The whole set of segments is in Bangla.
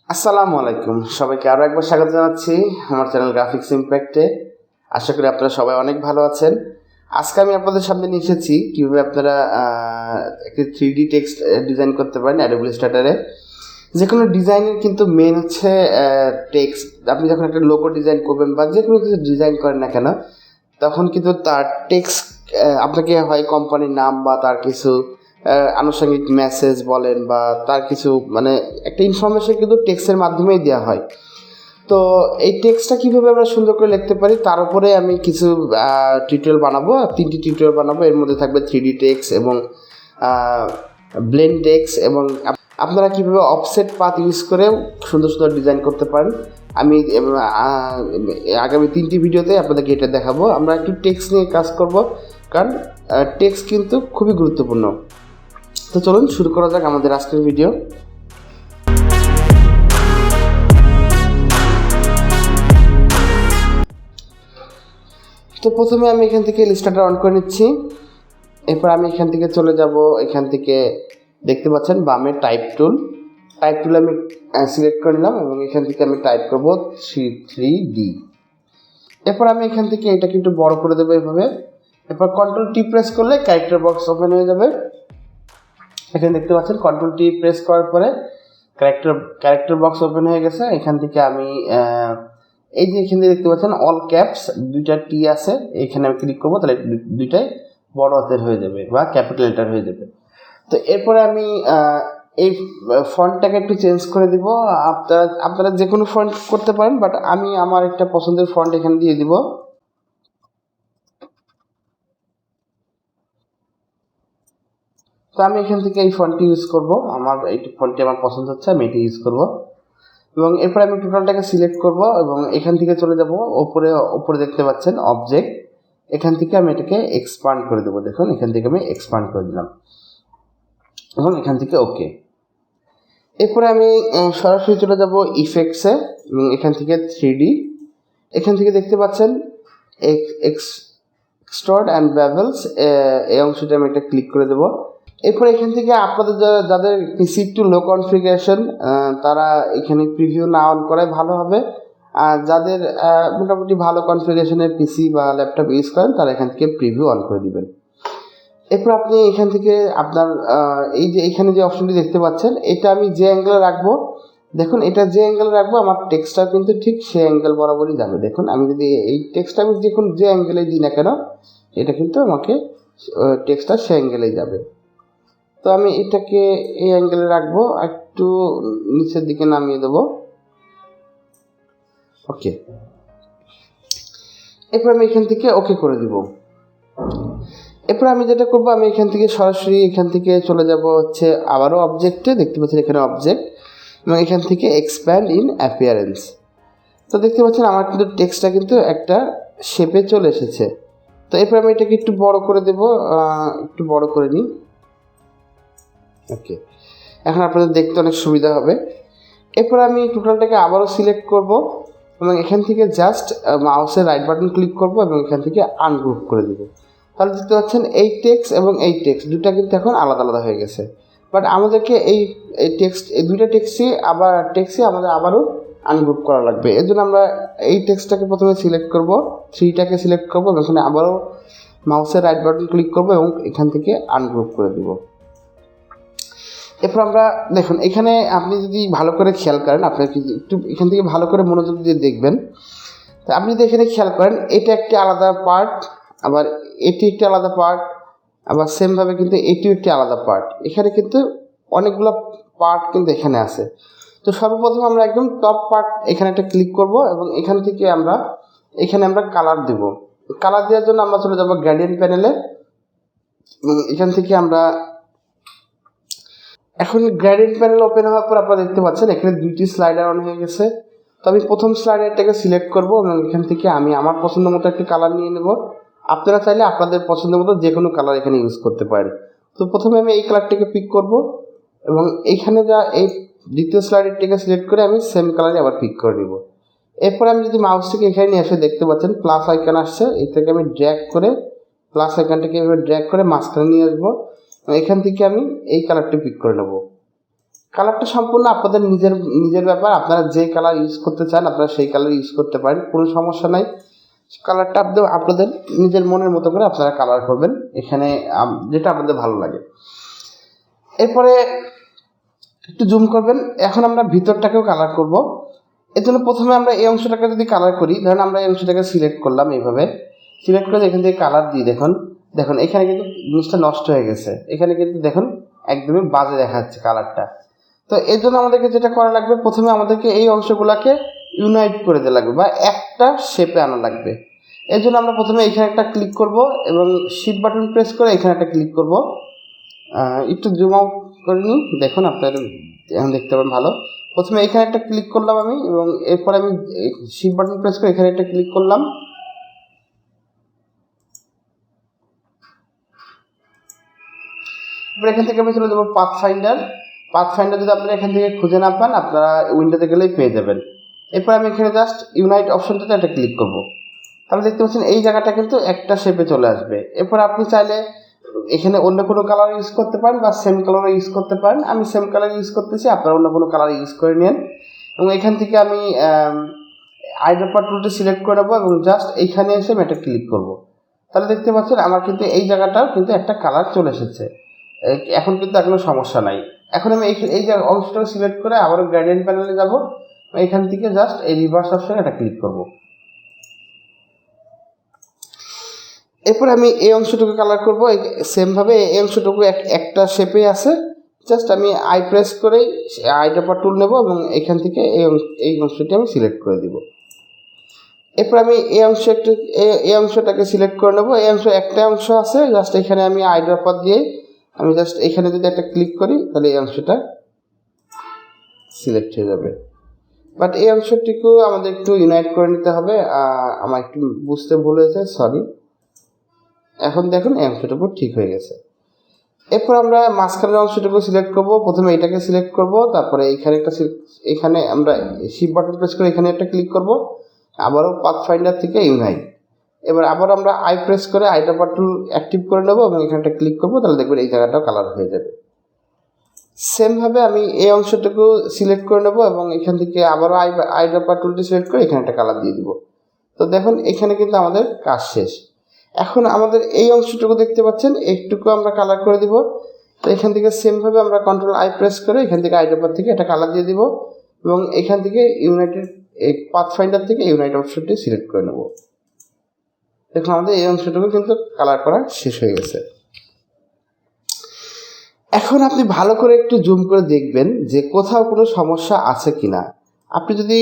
আসসালামু আলাইকুম, সবাইকে আরও একবার স্বাগত জানাচ্ছি আমার চ্যানেল গ্রাফিক্স ইম্প্যাক্টে। আশা করি আপনারা সবাই অনেক ভালো আছেন। আজকে আমি আপনাদের সামনে নিয়ে এসেছি কীভাবে আপনারা একটি 3D টেক্সট ডিজাইন করতে পারেন অ্যাডোবি ইলাস্ট্রেটরে। যে কোনো ডিজাইনের কিন্তু মেন হচ্ছে টেক্সট। আপনি যখন একটা লোগো ডিজাইন করবেন বা যে কোনো কিছু ডিজাইন করেন না কেন, তখন কিন্তু তার টেক্সট আপনাকে হয় কোম্পানির নাম বা তার কিছু আনুষঙ্গিক মেসেজ বলেন বা তার কিছু মানে একটা ইনফরমেশন কিন্তু টেক্সটের মাধ্যমেই দেওয়া হয়। তো এই টেক্সটটা কীভাবে আমরা সুন্দর করে লিখতে পারি তার উপরে আমি কিছু টিউটোরিয়াল বানাবো, 3টি টিউটোরিয়াল বানাবো। এর মধ্যে থাকবে 3D টেক্সট এবং ব্লেন্ড টেক্সট এবং আপনারা কীভাবে অফসেট পাথ ইউজ করে সুন্দর সুন্দর ডিজাইন করতে পারেন। আমি আগামী 3টি ভিডিওতে আপনাদেরকে এটা দেখাবো। আমরা একটু টেক্সট নিয়ে কাজ করব, কারণ টেক্সট কিন্তু খুবই গুরুত্বপূর্ণ। তো চলুন শুরু করা যাক আমাদের আজকের ভিডিও। তো প্রথমে আমি এখান থেকে ইলাস্ট্রেটর অন করে নিচ্ছি। এরপর আমি এখান থেকে চলে যাব, এখান থেকে দেখতে পাচ্ছেন বামে টাইপ টুল আমি সিলেক্ট করে নিলাম এবং এখান থেকে আমি টাইপ করব 3D। এরপর আমি এখান থেকে এটাকে একটু বড় করে দেবো এভাবে। এরপর কন্ট্রোল টি প্রেস করলে ক্যারেক্টার বক্স ওপেন হয়ে যাবে। এখানে দেখতে পাচ্ছেন কন্ট্রোল টি প্রেস করার পরে ক্যারেক্টার বক্স ওপেন হয়ে গেছে। এখান থেকে আমি এই যে এখানে দেখতে পাচ্ছেন অল ক্যাপস দুইটা টি আছে, এখানে আমি ক্লিক করবো, তাহলে দুইটাই বড় হাতের হয়ে যাবে বা ক্যাপিটাল লেটার হয়ে যাবে। তো এরপরে আমি এই ফন্টটাকে একটু চেঞ্জ করে দিব। আপনারা যে কোনো ফন্ট করতে পারেন, বাট আমি আমার একটা পছন্দের ফন্ট এখানে দিয়ে দিব। তো আমি এখান থেকে এই ফন্টটি ইউজ করব, আমার এই ফন্টটি আমার পছন্দ হচ্ছে, আমি এটি ইউজ করব। এবং এরপর আমি টোটালটাকে সিলেক্ট করব এবং এখান থেকে চলে যাব উপরে দেখতে পাচ্ছেন অবজেক্ট, এখান থেকে আমি এটাকে এক্সপান্ড করে দেবো। দেখুন এখান থেকে আমি এক্সপান্ড করে দিলাম এবং এখান থেকে ওকে। এরপরে আমি সরাসরি চলে যাব ইফেক্টসে এবং এখান থেকে 3D, এখান থেকে দেখতে পাচ্ছেন এক্সট্রুড অ্যান্ড বেভেলস, এই অংশটা আমি এটা ক্লিক করে দেবো। এরপর এখান থেকে আপনাদের যাদের পিসি একটু লো কনফিগারেশন, তারা এখানে প্রিভিউ না অন করাই ভালো হবে। আর যাদের মোটামুটি ভালো কনফিগারেশনের পিসি বা ল্যাপটপ ইউজ করেন, তারা এখান থেকে প্রিভিউ অন করে দিবেন। এরপর আপনি এখান থেকে আপনার এই যে এখানে যে অপশনটি দেখতে পাচ্ছেন, এটা আমি যে অ্যাঙ্গেলে রাখবো, দেখুন এটা যে অ্যাঙ্গেলে রাখবো আমার টেক্সটটা কিন্তু ঠিক সে অ্যাঙ্গেল বরাবরই যাবে। দেখুন আমি যদি এই টেক্সটটা আমি দেখুন যে অ্যাঙ্গেলে দিই না কেন, এটা কিন্তু আমাকে টেক্সটটা সে অ্যাঙ্গেলেই যাবে। তো আমি এটাকে এই অ্যাঙ্গেলে রাখবো, একটু নিচের দিকে নামিয়ে দেবো, ওকে। এরপর আমি এখান থেকে ওকে করে দিব। এরপর আমি যেটা করবো, আমি এখান থেকে সরাসরি এখান থেকে চলে যাব হচ্ছে আবারও অবজেক্টে, দেখতে পাচ্ছেন এখানে অবজেক্ট এবং এখান থেকে এক্সপ্যান্ড ইন অ্যাপিয়ারেন্স। তো দেখতে পাচ্ছেন আমার কিন্তু টেক্সটটা কিন্তু একটা শেপে চলে এসেছে। তো এরপর আমি এটাকে একটু বড় করে দেব, একটু বড় করে নিই, ওকে। এখন আপনাদের দেখতে অনেক সুবিধা হবে। এরপর আমি টোটালটাকে আবারও সিলেক্ট করব এবং এখান থেকে জাস্ট মাউসের রাইট বাটন ক্লিক করব এবং এখান থেকে আনগ্রুপ করে দেব। তাহলে দেখতে পাচ্ছেন এই টেক্সট এবং এই টেক্সট দুটা কিন্তু এখন আলাদা আলাদা হয়ে গেছে। বাট আমাদেরকে এই দুইটা টেক্সটই আমাদের আবারও আনগ্রুপ করা লাগবে। এর জন্য আমরা এই টেক্সটটাকে প্রথমে সিলেক্ট করব, 3টাকে সিলেক্ট করব এবং এখানে আবারও মাউসের রাইট বাটন ক্লিক করব এবং এখান থেকে আনগ্রুপ করে দেব। এরপর আমরা দেখুন এখানে আপনি যদি ভালো করে খেয়াল করেন, আপনার একটু এখান থেকে ভালো করে মনোযোগ দিয়ে দেখবেন। তো আপনি যদি এখানে খেয়াল করেন, এটা একটি আলাদা পার্ট, আবার এটি একটি আলাদা পার্ট, আবার সেমভাবে কিন্তু এটিও একটি আলাদা পার্ট। এখানে কিন্তু অনেকগুলো পার্ট কিন্তু এখানে আছে। তো সর্বপ্রথম আমরা একদম টপ পার্ট এখানে একটা ক্লিক করব এবং এখান থেকে এখানে আমরা কালার দেব। কালার দেওয়ার জন্য আমরা চলে যাব গ্রেডিয়েন্ট প্যানেলে এবং এখান থেকে আমরা এখন গ্রেডিয়েন্ট প্যানেল ওপেন হওয়ার পর আপনারা দেখতে পাচ্ছেন এখানে দুইটি স্লাইডার অন হয়ে গেছে। তো আমি প্রথম স্লাইডারটাকে সিলেক্ট করব এবং এখান থেকে আমি আমার পছন্দ মতো একটি কালার নিয়ে নেব। আপনারা চাইলে আপনাদের পছন্দ মতো যে কোনো কালার এখানে ইউজ করতে পারেন। তো প্রথমে আমি এই কালারটাকে পিক করব এবং এইখানে এই দ্বিতীয় স্লাইডারটাকে সিলেক্ট করে আমি সেম কালারে আবার পিক করে নেব। এরপর আমি যদি মাউসটাকে এখানে নিয়ে এসে দেখতে পাচ্ছেন প্লাস আইকন আসছে, এটাকে আমি ড্র্যাগ করে প্লাস আইকনটাকে এভাবে ড্র্যাগ করে মাঝখানে নিয়ে আসবো। এখান থেকে আমি এই কালারটি পিক করে নেব। কালারটা সম্পূর্ণ আপনাদের নিজের নিজের ব্যাপার, আপনারা যে কালার ইউজ করতে চান আপনারা সেই কালার ইউজ করতে পারেন, কোনো সমস্যা নাই। কালারটা আপনাদের নিজের মনের মতো করে আপনারা কালার করবেন এখানে, যেটা আপনাদের ভালো লাগে। এরপরে একটু জুম করবেন। এখন আমরা ভিতরটাকেও কালার করব। এর জন্য প্রথমে আমরা এই অংশটাকে যদি কালার করি, ধরেন আমরা এই অংশটাকে সিলেক্ট করলাম, এইভাবে সিলেক্ট করে এখান থেকে কালার দিই। দেখুন এখানে কিন্তু জিনিসটা নষ্ট হয়ে গেছে, এখানে কিন্তু দেখুন একদমই বাজে দেখা যাচ্ছে কালারটা। তো এর জন্য আমাদেরকে যেটা করা লাগবে, প্রথমে আমাদেরকে এই অংশগুলোকে ইউনাইট করে দেওয়া লাগবে বা একটা শেপে আনা লাগবে। এর জন্য আমরা প্রথমে এখানে একটা ক্লিক করব এবং শিফট বাটন প্রেস করে এখানে একটা ক্লিক করব। একটু জুম আউট করে নিই, দেখুন আপনারা এখন দেখতে পাবেন ভালো। প্রথমে এখানে একটা ক্লিক করলাম আমি, এবং এরপরে আমি শিফট বাটন প্রেস করে এখানে একটা ক্লিক করলাম। এবার এখান থেকে আমি চলে যাবো পাথ ফাইন্ডার যদি আপনারা এখান থেকে খুঁজে না পান, আপনারা উইন্ডোতে গেলেই পেয়ে যাবেন। এরপর আমি এখানে জাস্ট ইউনাইট অপশনটাতে একটা ক্লিক করব। তাহলে দেখতে পাচ্ছেন এই জায়গাটা কিন্তু একটা শেপে চলে আসবে। এরপর আপনি চাইলে এখানে অন্য কোনো কালার ইউজ করতে পারেন বা সেম কালার ইউজ করতে পারেন। আমি সেম কালার ইউজ করতেছি, আপনারা অন্য কোনো কালার ইউজ করে নিন। এবং এখান থেকে আমি আইড্রপার টুলটি সিলেক্ট করে নেবো এবং জাস্ট এইখানে এসে আমি একটা ক্লিক করব। তাহলে দেখতে পাচ্ছেন আমার কিন্তু এই জায়গাটাও কিন্তু একটা কালার চলে এসেছে। এখন কিন্তু কোনো সমস্যা নাই। এখন আমি এই যে অংশটাকে সিলেক্ট করে আবারও গ্রেডিয়েন্ট প্যানেলে যাব, এখান থেকে জাস্ট এই রিভার্স অপশনে একটা ক্লিক করব। এরপর আমি এই অংশটুকু কালার করব সেমভাবে। এই অংশটুকু একটা শেপে আছে, জাস্ট আমি আই প্রেস করেই আইড্রপার টুল নেব এবং এখান থেকে এই অংশটি আমি সিলেক্ট করে দিব। এরপর আমি এই অংশটাকে সিলেক্ট করে নেব। এই একটা অংশ আছে, জাস্ট এখানে আমি আইড্রপার দিয়ে আমি জাস্ট এখানে যদি একটা ক্লিক করি তাহলে এই অংশটা সিলেক্ট হয়ে যাবে। বাট এই অংশটিকেও আমাদের একটু ইউনাইট করে নিতে হবে, আমার একটু বুঝতে ভুল হয়েছে, সরি। এখন দেখুন এই অংশটুকু ঠিক হয়ে গেছে। এরপর আমরা মাঝখানের অংশটুকু সিলেক্ট করব। প্রথমে এটাকে সিলেক্ট করব, তারপরে এখানে আমরা শিফট বাটন প্রেস করে এখানে একটা ক্লিক করব, আবারও পাথ ফাইন্ডার থেকে ইউনাইট। এবার আবার আমরা আই প্রেস করে আইড্রপার টুল অ্যাক্টিভ করে নেব এবং এখানে একটা ক্লিক করব, তাহলে দেখবেন এই জায়গাটাও কালার হয়ে যাবে। সেমভাবে আমি এই অংশটুকু সিলেক্ট করে নেব এবং এখান থেকে আবারও আইড্রপার টুলটি সিলেক্ট করে এখানে একটা কালার দিয়ে দিব। তো দেখুন এখানে কিন্তু আমাদের কাজ শেষ। এখন আমাদের এই অংশটুকু দেখতে পাচ্ছেন, একটুকু আমরা কালার করে দিব। তো এখান থেকে সেমভাবে আমরা কন্ট্রোল আই প্রেস করে এখান থেকে আইড্রপার থেকে একটা কালার দিয়ে দিব এবং এখান থেকে ইউনাইটেড পাথ ফাইন্ডার থেকে ইউনাইট অপশনটি সিলেক্ট করে নেব। দেখুন আমাদের এই অংশটুকু কিন্তু কালার করা শেষ হয়ে গেছে। এখন আপনি ভালো করে একটু জুম করে দেখবেন যে কোথাও কোনো সমস্যা আছে কিনা। আপনি যদি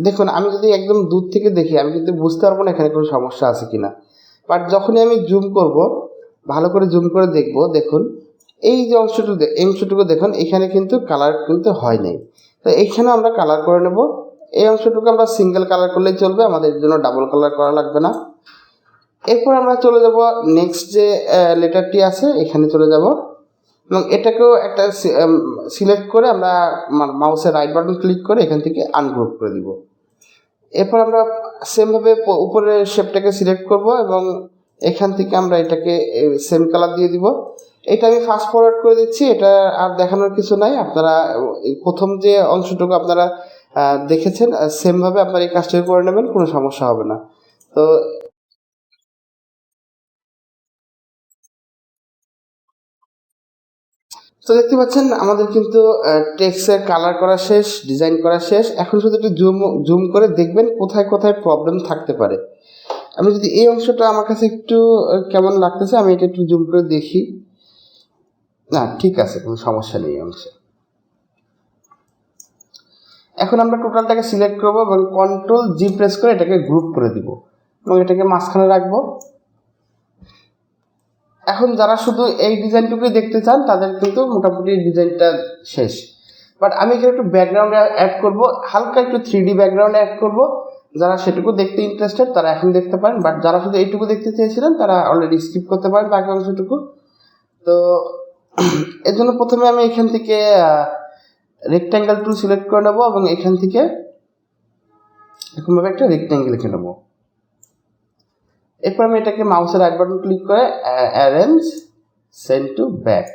দেখুন, আমি যদি একদম দূর থেকে দেখি আমি কিন্তু বুঝতে পারবো না এখানে কোনো সমস্যা আছে কিনা। বাট যখনই আমি জুম করব, ভালো করে জুম করে দেখব, দেখুন এই যে অংশটুকু দেখুন এখানে কিন্তু কালার কিন্তু হয় নাই। তো এইখানে আমরা কালার করে নেব। এই অংশটুকু আমরা সিঙ্গেল কালার করলেই চলবে, আমাদের জন্য ডাবল কালার করা লাগবে না। এরপর আমরা চলে যাব নেক্সট যে লেটারটি আছে এখানে চলে যাব এবং এটাকেও একটা সিলেক্ট করে আমরা মাউসের রাইট বাটন ক্লিক করে এখান থেকে আনগ্রুপ করে দিব। এরপর আমরা সেমভাবে উপরের শেপটাকে সিলেক্ট করব এবং এখান থেকে আমরা এটাকে সেম কালার দিয়ে দিব। এটা আমি ফাস্ট ফরওয়ার্ড করে দিচ্ছি, এটা আর দেখানোর কিছু নাই। আপনারা প্রথম যে অংশটুকু আপনারা দেখেছেন সেমভাবে আপনারা এই কাজটাকে করে নেবেন, কোনো সমস্যা হবে না। তো দেখতে পাচ্ছেন আমাদের কিন্তু টেক্সটের কালার করা শেষ, ডিজাইন করা শেষ। এখন শুধু একটু জুম করে দেখবেন কোথায় কোথায় প্রবলেম থাকতে পারে। আমি যদি এই অংশটা আমার কাছে একটু কেমন লাগতেছে, আমি এটা একটু জুম করে দেখি। না, ঠিক আছে, কোনো সমস্যা নেই এই অংশে। এখন আমরা টোটালটাকে সিলেক্ট করবো এবং কন্ট্রোল জি প্রেস করে এটাকে গ্রুপ করে দিব এবং এটাকে মাঝখানে রাখবো। এখন যারা শুধু এই ডিজাইনটুকুই দেখতে চান তাদের কিন্তু মোটামুটি ডিজাইনটা শেষ। বাট আমি এখানে একটু ব্যাকগ্রাউন্ড অ্যাড করব, হালকা একটু 3D ব্যাকগ্রাউন্ড অ্যাড করব। যারা সেটুকু দেখতে ইন্টারেস্টেড তারা এখন দেখতে পারেন, বাট যারা শুধু এইটুকু দেখতে চেয়েছিলেন তারা অলরেডি স্কিপ করতে পারেন বাকি অংশটুকু। তো এর জন্য প্রথমে আমি এখান থেকে রেক্ট্যাঙ্গেল টুল সিলেক্ট করে নেব এবং এখান থেকে এরকমভাবে একটা রেক্ট্যাঙ্গেল লিখে নেব। এরপর আমি এটাকে মাউসের রাইট বাটন ক্লিক করে অ্যারেঞ্জ সেন্ড টু ব্যাক,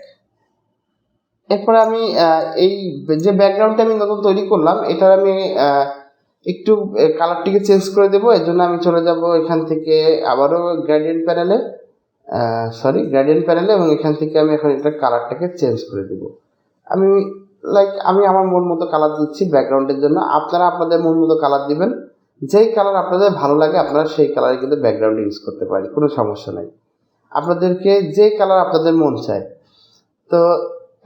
এরপরে আমি এই যে ব্যাকগ্রাউন্ডটা আমি নতুন তৈরি করলাম এটার আমি একটু কালারটিকে চেঞ্জ করে দেবো। এর জন্য আমি চলে যাব এখান থেকে আবারও গ্রেডিয়েন্ট প্যানেলে এবং এখান থেকে আমি এখন এটা কালারটাকে চেঞ্জ করে দেবো। আমি আমার মন মতো কালার দিচ্ছি ব্যাকগ্রাউন্ডের জন্য। আপনারা আপনাদের মন মতো কালার দিবেন, যেই কালার আপনাদের ভালো লাগে আপনারা সেই কালারে কিন্তু ব্যাকগ্রাউন্ডে ইউজ করতে পারেন, কোনো সমস্যা নাই। আপনাদেরকে যেই কালার আপনাদের মন চায়। তো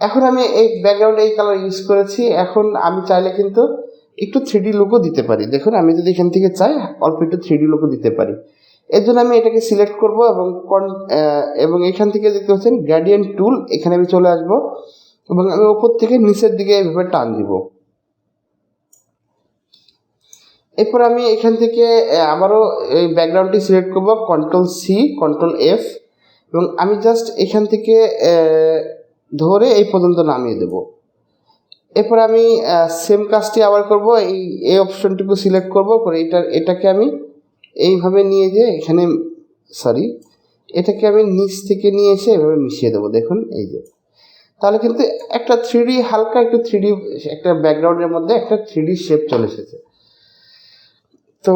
এখন আমি এই ব্যাকগ্রাউন্ডে এই কালার ইউজ করেছি। এখন আমি চাইলে কিন্তু একটু 3D লুকও দিতে পারি। দেখুন আমি যদি এখান থেকে চাই অল্প একটু 3D লুকও দিতে পারি। এর জন্য আমি এটাকে সিলেক্ট করব এবং এখান থেকে দেখতে পাচ্ছেন গ্রেডিয়েন্ট টুল, এখানে আমি চলে আসব এবং আমি উপর থেকে নিচের দিকে এইভাবে টান দিব। এরপর আমি এখান থেকে আবারও এই ব্যাকগ্রাউন্ডটি সিলেক্ট করব, Ctrl+C Ctrl+F এবং আমি জাস্ট এখান থেকে ধরে এই পর্যন্ত নামিয়ে দেব। এরপর আমি সেম কাজটি আবার করব, এই অপশনটুকু সিলেক্ট করব, করে এটাকে আমি এইভাবে নিয়ে যে এটাকে আমি নিচ থেকে নিয়ে এসে এভাবে মিশিয়ে দেবো। দেখুন এই যে, তাহলে কিন্তু একটা 3D হালকা একটু 3D একটা ব্যাকগ্রাউন্ডের মধ্যে একটা 3D শেপ চলে এসেছে। তো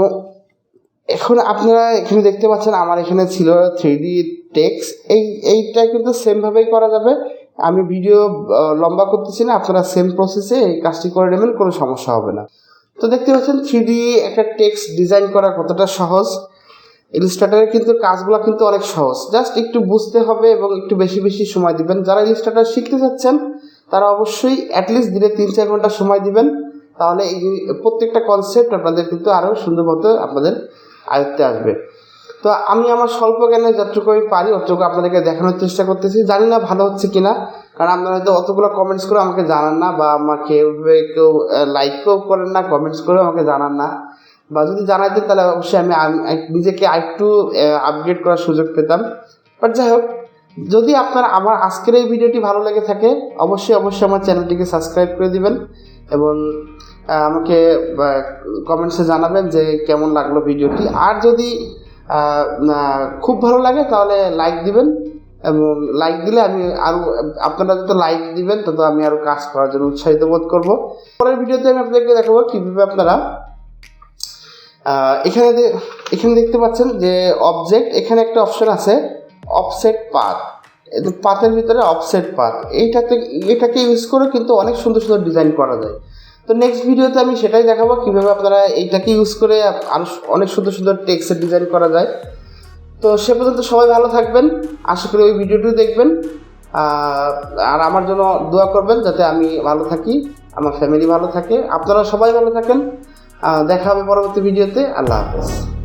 এখন আপনারা এখানে দেখতে পাচ্ছেন আমার এখানে ছিল 3D টেক্সট, এইটা কিন্তু সেমভাবেই করা যাবে। আমি ভিডিও লম্বা করতেছি না, আপনারা সেম প্রসেসে এই কাজটি করে নেবেন, কোনো সমস্যা হবে না। তো দেখতে পাচ্ছেন 3D একটা টেক্সট ডিজাইন করা কতটা সহজ। ইলাস্ট্রেটরের কিন্তু কাজগুলো কিন্তু অনেক সহজ, জাস্ট একটু বুঝতে হবে এবং একটু বেশি বেশি সময় দিবেন। যারা ইলাস্ট্রেটর শিখতে যাচ্ছেন তারা অবশ্যই অ্যাটলিস্ট দিনে 3-4 ঘন্টা সময় দিবেন, তাহলে এই প্রত্যেকটা কনসেপ্ট আপনাদের কিন্তু আরও সুন্দর মতো আপনাদের আয়ত্তে আসবে। তো আমি আমার স্বল্প জ্ঞানে যতটুকু আমি পারি অতটুকু আপনাদেরকে দেখানোর চেষ্টা করতেছি। জানি না ভালো হচ্ছে কিনা, কারণ আপনারা হয়তো অতগুলো কমেন্টস করে আমাকে জানান না, বা আমাকে কেউ লাইকও করেন না, কমেন্টস করেও আমাকে জানান না, বা যদি জানাইতেন তাহলে অবশ্যই আমি নিজেকে আরেকটু আপগ্রেড করার সুযোগ পেতাম। বাট যাই হোক, যদি আপনারা আমার আজকের এই ভিডিওটি ভালো লেগে থাকে অবশ্যই আমার চ্যানেলটিকে সাবস্ক্রাইব করে দিবেন এবং আমাকে কমেন্টসে জানাবেন যে কেমন লাগলো ভিডিওটি। আর যদি খুব ভালো লাগে তাহলে লাইক দিবেন, এবং লাইক দিলে আমি আরও, আপনারা যত লাইক দিবেন তত আমি আরও কাজ করার জন্য উৎসাহিত বোধ করব। পরের ভিডিওতে আমি আপনাদেরকে দেখাবো কীভাবে আপনারা এখানে দেখতে পাচ্ছেন যে অবজেক্ট, এখানে একটা অপশন আছে অফসেট পাথ, পাথের ভিতরে অফসেট পাথ, এটাকে ইউজ করে কিন্তু অনেক সুন্দর সুন্দর ডিজাইন করা যায়। তো নেক্সট ভিডিওতে আমি সেটাই দেখাবো কীভাবে আপনারা এইটাকে ইউজ করে আরও অনেক সুন্দর সুন্দর টেক্সটের ডিজাইন করা যায়। তো সে পর্যন্ত সবাই ভালো থাকবেন, আশা করি ওই ভিডিওটি দেখবেন আর আমার জন্য দোয়া করবেন যাতে আমি ভালো থাকি, আমার ফ্যামিলি ভালো থাকে, আপনারা সবাই ভালো থাকেন। দেখা হবে পরবর্তী ভিডিওতে। আল্লাহ হাফেজ।